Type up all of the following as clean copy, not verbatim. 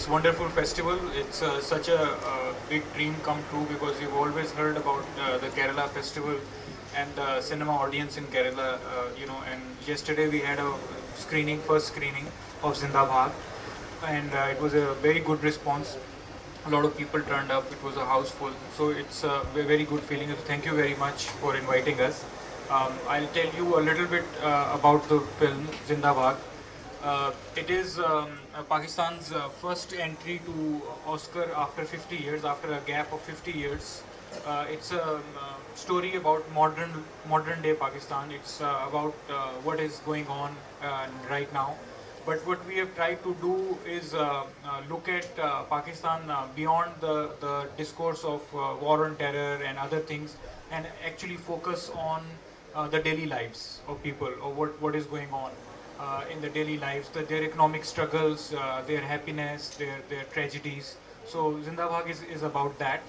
wonderful festival. It's such a big dream come true because we've always heard about the Kerala festival and the cinema audience in Kerala. And yesterday we had a first screening of Zindabad, and it was a very good response. A lot of people turned up. It was a house full, so it's a very good feeling. Thank you very much for inviting us. I'll tell you a little bit about the film Zindabad. It is Pakistan's first entry to Oscar after 50 years, after a gap of 50 years. It's a story about modern day Pakistan. It's about what is going on right now. But what we have tried to do is look at Pakistan beyond the discourse of war on terror and other things, and actually focus on the daily lives of people, or what is going on in the daily lives, their economic struggles, their happiness, their tragedies. So Zindabad is about that.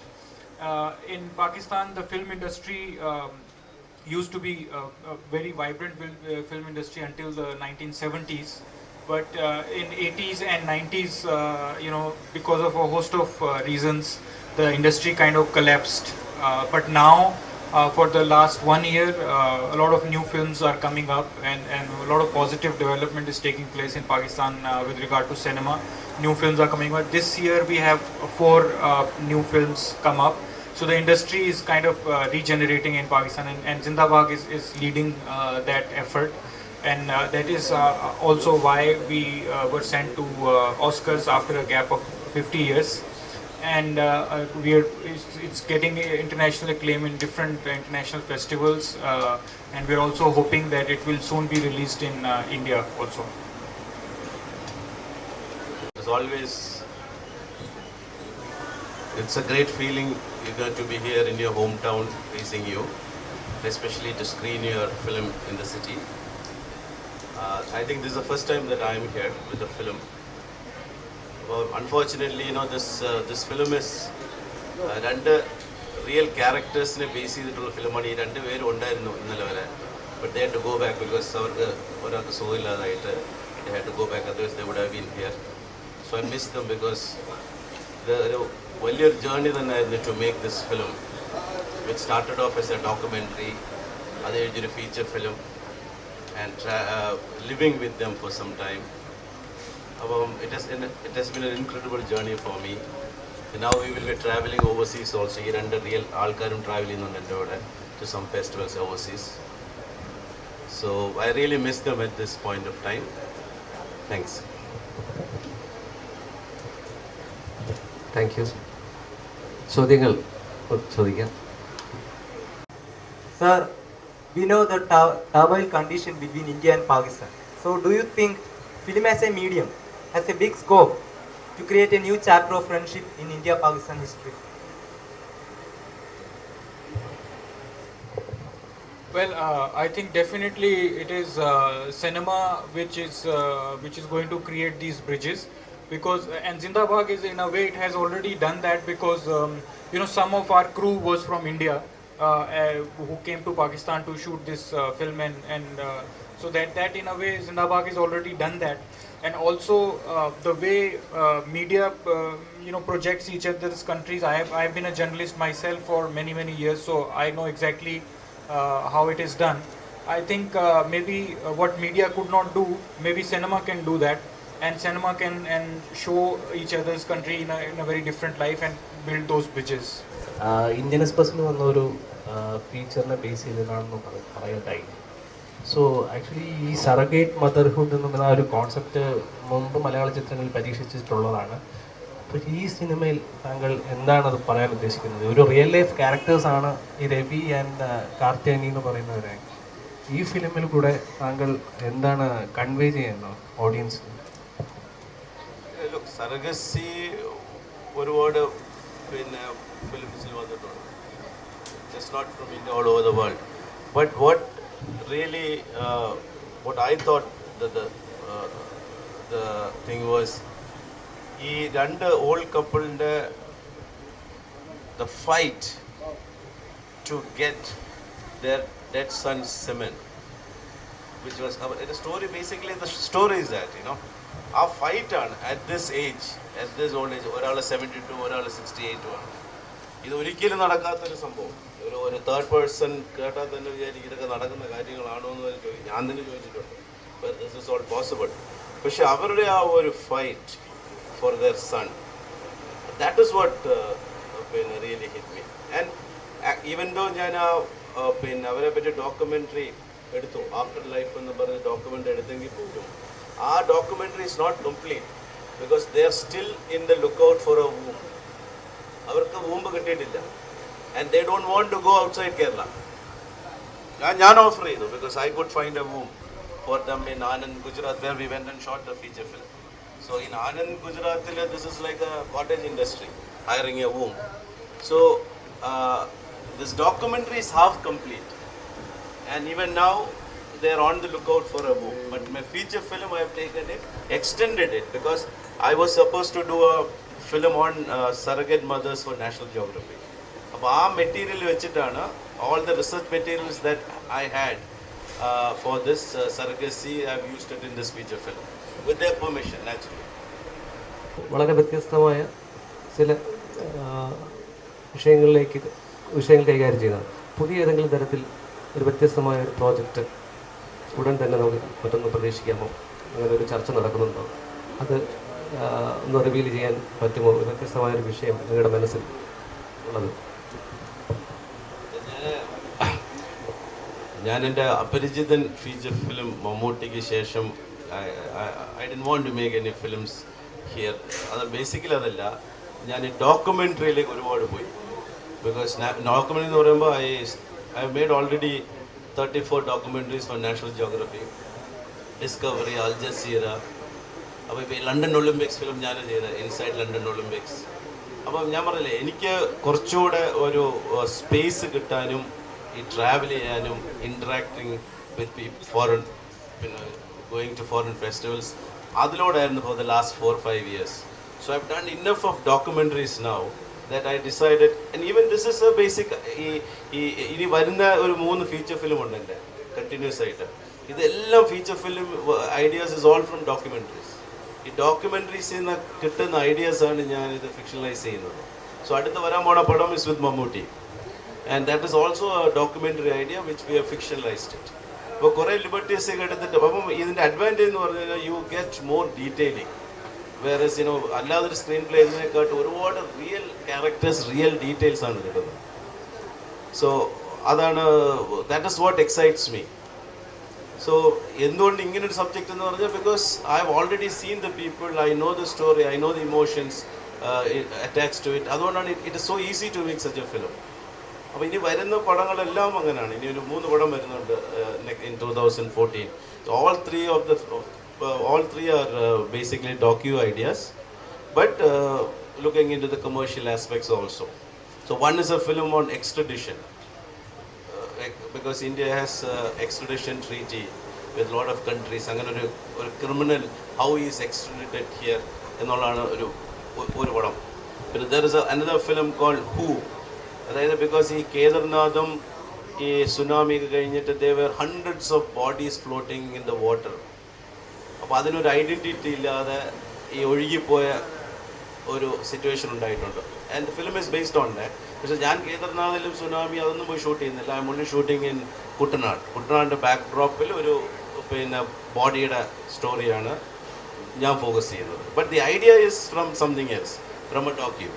In Pakistan, the film industry used to be a very vibrant film industry until the 1970s. But in 80s and 90s, because of a host of reasons, the industry kind of collapsed. But now, for the last 1 year, a lot of new films are coming up, and a lot of positive development is taking place in Pakistan with regard to cinema. New films are coming up. This year we have 4 new films come up. So the industry is kind of regenerating in Pakistan, and Zindabad is leading that effort. And that is also why we were sent to Oscars after a gap of 50 years. And it's getting international acclaim in different international festivals, and we're also hoping that it will soon be released in India also. As always, it's a great feeling to be here in your hometown facing you, especially to screen your film in the city. I think this is the first time that I am here with the film. Well, unfortunately, this film is two real characters in a base ചെയ്തിട്ടുള്ള ഫിലിമാണ്. ഈ രണ്ടുപേരും ഉണ്ടായിരുന്നു ഇന്നലെ വരെ, but they had to go back because അവർക്ക് ഒരാൾക്ക് സുഖമില്ലാതായിട്ട് they had to go back, otherwise they would have been here. So I miss them because ഒരു വലിയൊരു ജേർണി തന്നെയായിരുന്നു to make this film, which started off as a documentary, അത് കഴിഞ്ഞൊരു feature film, and living with them for some time. It has been an incredible journey for me. And now we will be traveling overseas also. Here under real alkarum traveling on to some festivals overseas. So I really miss them at this point of time. Thanks. Thank you. ചോദ്യങ്ങൾ ചോദിക്കാം. Sir, we know the turmoil condition between India and Pakistan. So do you think film as a medium has a big scope to create a new chapter of friendship in India-Pakistan history? Well, I think definitely it is cinema which is going to create these bridges, because and Zindabad is, in a way, it has already done that, because some of our crew was from India, who came to Pakistan to shoot this film, and so that in a way Zindabad has already done that. And also the way media projects each other's countries. I have been a journalist myself for many years, so I know exactly how it is done. I think maybe what media could not do, maybe cinema can do that, and cinema can show each other's country in a very different life and build those bridges. Indian എക്സ്പ്രസ്സിന് വന്ന ഒരു ഫീച്ചറിനെ base ചെയ്തതാണെന്ന് പറയട്ടായി. So actually ഈ surrogate motherhood എന്ന ഒരു concept മുമ്പ് മലയാള ചിത്രങ്ങളിൽ പരീക്ഷിച്ചിട്ടുള്ളതാണ്. അപ്പോൾ ഈ സിനിമയിൽ താങ്കൾ എന്താണത് പറയാൻ ഉദ്ദേശിക്കുന്നത്? ഒരു റിയൽ ലൈഫ് ക്യാരക്ടേഴ്സാണ് ഈ രവി ആൻഡ് കാർത്തിയാനി എന്ന് പറയുന്നവരെ. ഈ ഫിലിമിൽ കൂടെ താങ്കൾ എന്താണ് കൺവേ ചെയ്യുന്നത് ഓഡിയൻസിന്? സർഗസി ഒരുപാട് പിന്നെ ഫിലിംസിൽ വന്നിട്ടുണ്ട്, just not from India, all over the world. But what I thought the thing was, ഈ രണ്ട് ഓൾഡ് കപ്പിളിൻ്റെ the fight to get their dead son Simen, which was the story. Basically the story is that ആ ഫൈറ്റാണ് at this age, at this old age. ഒരാൾ 72, ഒരാൾ 68 ആണ്. ഇത് ഒരിക്കലും നടക്കാത്തൊരു സംഭവം. ഒരു തേർഡ് പേഴ്സൺ കേട്ടാൽ തന്നെ വിചാരിക്കും ഇതൊക്കെ നടക്കുന്ന കാര്യങ്ങളാണോ എന്ന് ഞാൻ തന്നെ ചോദിച്ചിട്ടുണ്ട്. This is all possible. പക്ഷെ അവരുടെ ആ ഒരു fight for their son, that is what പിന്നെ really hit me. And even though ഞാൻ പിന്നെ അവരെ പറ്റി ഡോക്യുമെൻ്ററി എടുത്തു, ആഫ്റ്റർ ലൈഫ് എന്ന് പറഞ്ഞ് ഡോക്യുമെൻ്ററി എടുത്തെങ്കിൽ പോലും ആ documentary is not complete because they are still in the look out for a womb. അവർക്ക് വൂമ്പ് കിട്ടിയിട്ടില്ല. And they don't want to go outside Kerala. ഞാൻ ഓഫർ ചെയ്തു because I could find a womb for them in Anand, Gujarat, where we went and shot a feature film. So in Anand, ഗുജറാത്തിൽ this is like a cottage industry hiring a womb. So this documentary is half complete, and even now they are on the lookout for a womb. But my feature film, I have taken it, extended it, because I was supposed to do a film on surrogate mothers for National Geography. അപ്പോൾ ആ material വെച്ചിട്ടാണ് all the research materials that I had for this surrogacy, I have used it in this feature film with their permission, naturally. വളരെ വ്യത്യസ്തമായ ചില വിഷയങ്ങൾ കൈകാര്യം ചെയ്യുന്നതാണ്. പുതിയ ഏതെങ്കിലും തരത്തിൽ ഒരു വ്യത്യസ്തമായ ഒരു പ്രോജക്റ്റ് ഉടൻ തന്നെ നമുക്ക് മറ്റൊന്ന് പ്രതീക്ഷിക്കാമോ? അങ്ങനെ ഒരു ചർച്ച നടക്കുന്നുണ്ടോ? അത് ഒന്ന് റിവീൽ ചെയ്യാൻ പറ്റുമോ? ഒരു വ്യത്യസ്തമായൊരു വിഷയം നിങ്ങളുടെ മനസ്സിൽ ഉള്ളത്? ഞാൻ എൻ്റെ അപരിചിതൻ ഫീച്ചർ ഫിലിം മമ്മൂട്ടിക്ക് ശേഷം I didn't want to make any films here. അത് ബേസിക്കലി അതല്ല, ഞാൻ ഡോക്യുമെൻ്ററിയിലേക്ക് ഒരുപാട് പോയി. ബിക്കോസ് ഡോക്യുമെൻ്ററി എന്ന് പറയുമ്പോൾ I made already 34 documentaries for National Geography, Discovery, Al Jazeera. അപ്പോൾ ഇപ്പോൾ ഈ ലണ്ടൻ ഒളിമ്പിക്സ് ഫിലിം ഞാൻ ചെയ്തത്, ഇൻസൈഡ് ലണ്ടൻ ഒളിമ്പിക്സ്. അപ്പം ഞാൻ പറഞ്ഞില്ലേ, എനിക്ക് കുറച്ചുകൂടെ ഒരു സ്പേസ് കിട്ടാനും ഈ ട്രാവൽ ചെയ്യാനും ഇൻട്രാക്ടിങ് വിത്ത് ഫോറിൻ, പിന്നെ ഗോയിങ് ടു ഫോറിൻ ഫെസ്റ്റിവൽസ്, അതിലൂടെയായിരുന്നു for the last 4-5 years. So I've done enough of documentaries now that I decided, and even this is a basic, ഇനി വരുന്ന ഒരു 3 ഫീച്ചർ ഫിലിം ഉണ്ട് എൻ്റെ കണ്ടിന്യൂസ് ആയിട്ട്. ഇതെല്ലാം feature film ideas is all from documentaries. ഈ ഡോക്യുമെൻ്ററീസിൽ നിന്ന് കിട്ടുന്ന ഐഡിയാസാണ് ഞാനിത് ഫിക്ഷണലൈസ് ചെയ്യുന്നത്. സോ അടുത്ത് വരാൻ പോണ പടം is with Mammootty, and that is also a documentary idea which we have fictionalised it. അപ്പോൾ കുറേ ലിബർട്ടീസൊക്കെ എടുത്തിട്ട്, അപ്പം ഇതിൻ്റെ അഡ്വാൻറ്റേജ് എന്ന് പറഞ്ഞു കഴിഞ്ഞാൽ യു ഗെറ്റ് മോർ ഡീറ്റെയിലിംഗ്. വേറെസ് അല്ലാതൊരു സ്ക്രീൻ പ്ലേ ഇതിനെക്കാട്ട് ഒരുപാട് റിയൽ ക്യാരക്ടേഴ്സ്, റിയൽ ഡീറ്റെയിൽസ് ആണ് കിട്ടുന്നത്. സോ അതാണ്, that is what excites me. So എന്തുകൊണ്ട് ഇങ്ങനൊരു സബ്ജക്റ്റ് എന്ന് പറഞ്ഞാൽ, because I have already seen the people, I know the story, I know the emotions attached to it. അതുകൊണ്ടാണ് it is so easy to make such a film. അപ്പോൾ ഇനി വരുന്ന പടങ്ങളെല്ലാം അങ്ങനെയാണ്. ഇനി ഒരു 3 പടം വരുന്നുണ്ട് in 2014. All three are basically docu ideas, but looking into the commercial aspects also. So one is a film on extradition, because India has extradition treaty with a lot of countries. Angana oru criminal, how he is extradited here ennollana oru padam. But there is another film called Who, അതായത് because ഈ കേദർനാഥും ഈ tsunami കഴിഞ്ഞിട്ട് there were hundreds of bodies floating in the water. അപ്പോൾ അതിനൊരു identity ഇല്ലാതെ ഈ ഒഴുകിപ്പോയ ഒരു situation ഉണ്ടായിട്ടുണ്ട്. And the film is based on that. പക്ഷേ ഞാൻ കേദർനാഥിലും സുനാമി അതൊന്നും പോയി ഷൂട്ട് ചെയ്യുന്നില്ല. I am only shooting in കുട്ടനാടിൻ്റെ ബാക്ക് ഡ്രോപ്പിൽ ഒരു പിന്നെ ബോഡിയുടെ സ്റ്റോറിയാണ് ഞാൻ ഫോക്കസ് ചെയ്യുന്നത്. But the idea is from something else, from a docu.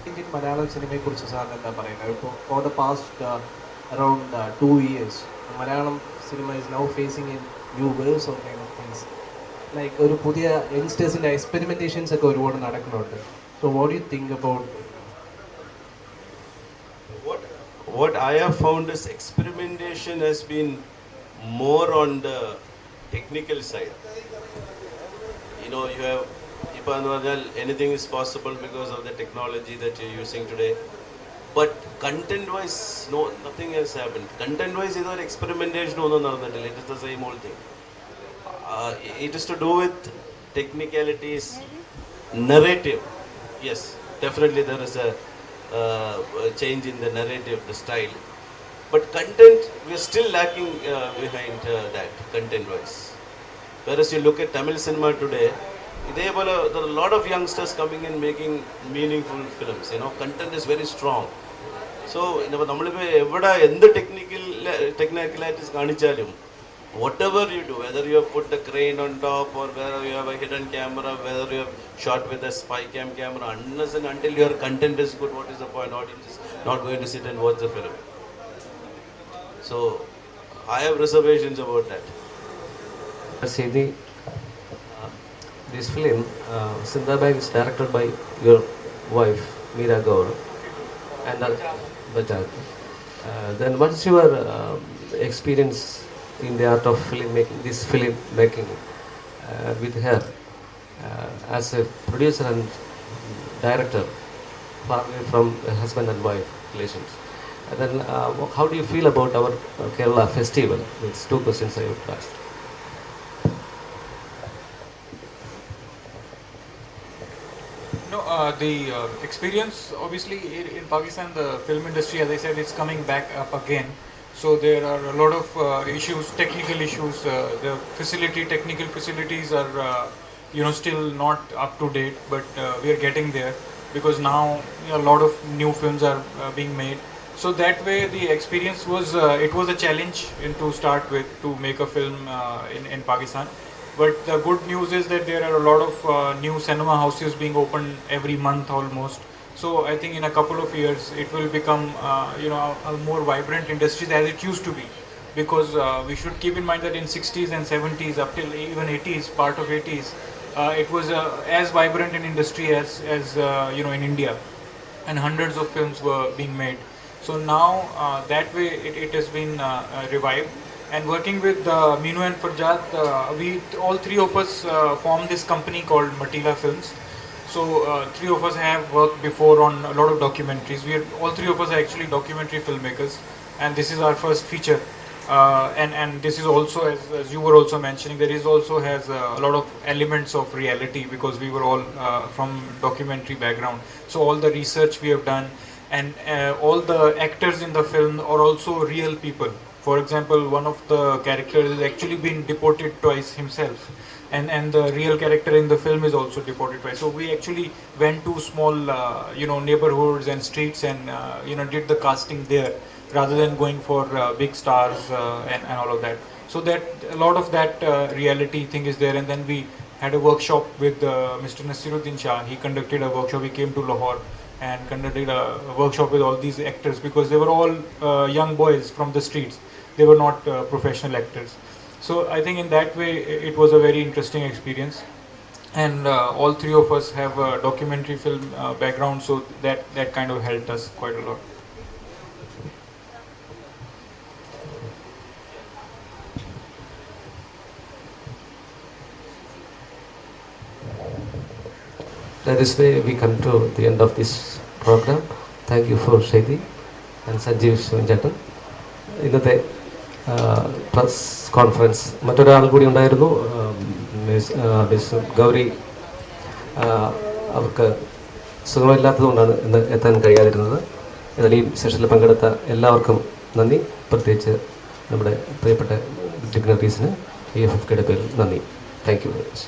Indian Malayalam സിനിമയെക്കുറിച്ച് സാറിന് എന്താ പറയുന്നത്? ഇപ്പോൾ for the past around 2 years Malayalam cinema is now facing in new waves of kind of things. Like ഒരു പുതിയ യങ്സ്റ്റേഴ്സിൻ്റെ എക്സ്പെരിമെൻറ്റേഷൻസ് ഒക്കെ ഒരുപാട് നടക്കുന്നുണ്ട്. So what you think about? What I have found is experimentation has been more on the technical side. You have anything is possible because of the technology that you're using today. But content-wise, no, nothing has happened. Content-wise, either experimentation or nothing. It is the same old thing. It is to do with technicalities, narrative. Yes, definitely there is a change in the narrative, the style. But content, we are still lacking behind that, content-wise. Whereas you look at Tamil cinema today, there are a lot of youngsters coming in making meaningful films. Content is very strong. So, whatever you do, whether you have put a crane on top or whether you have a hidden camera, whether you have shot with a spy camera, unless and until your content is good, what is the point? Audience is not going to sit and watch the film. So, I have reservations about that. Siddhi, this film, Sindabag, is directed by your wife, Meera Gaur, and Bajaj. Then what's your experience in the art of filmmaking, this film making with her as a producer and director, far away from husband and wife relations? And then how do you feel about our Kerala festival? It's two questions I would ask. No, the experience, obviously, in Pakistan, the film industry, as I said, is coming back up again. So there are a lot of issues, technical issues. The technical facilities are, still not up to date, but we are getting there because now a lot of new films are being made. So that way, the experience was, it was a challenge to start with to make a film in Pakistan. But the good news is that there are a lot of new cinema houses being opened every month almost. So I think in a couple of years it will become a more vibrant industry as it used to be, because we should keep in mind that in 60s and 70s up till even 80s, part of 80s, it was as vibrant an industry as in India, and hundreds of films were being made. So now that way it has been revived. And working with Meenu and Farjad, we all three of us formed this company called Matila Films. So three of us have worked before on a lot of documentaries. All three of us are actually documentary filmmakers, and this is our first feature. And this is also, as you were also mentioning, there is also has a lot of elements of reality, because we were all from documentary background. So all the research we have done, and all the actors in the film are also real people. For example, one of the characters has actually been deported twice himself. And the real character in the film is also deported twice. So we actually went to small, neighborhoods and streets and, did the casting there rather than going for big stars and all of that. So that a lot of that reality thing is there. And then we had a workshop with Mr. Nasiruddin Shah. He conducted a workshop. He came to Lahore and conducted a workshop with all these actors, because they were all young boys from the streets. They were not professional actors. So I think in that way it was a very interesting experience, and all three of us have a documentary film background, so that kind of helped us quite a lot. This way we come to the end of this program. Thank you for Shadi and Sanjeev Sunjatan. ഇന്നത്തെ press conference മറ്റൊരാൾ കൂടി ഉണ്ടായിരുന്നു, miss Gauri. അവർക്ക് സുഖമില്ലാത്തതുകൊണ്ടാണ് ഇന്ന് എത്താൻ കഴിയാതിരുന്നത്. എന്നാൽ ഈ സെഷനിൽ പങ്കെടുത്ത എല്ലാവർക്കും നന്ദി. പ്രത്യേകിച്ച് നമ്മുടെ പ്രിയപ്പെട്ട ഡിഗ്നറീസിന് EFFKയുടെ പേരിൽ നന്ദി. Thank you very much.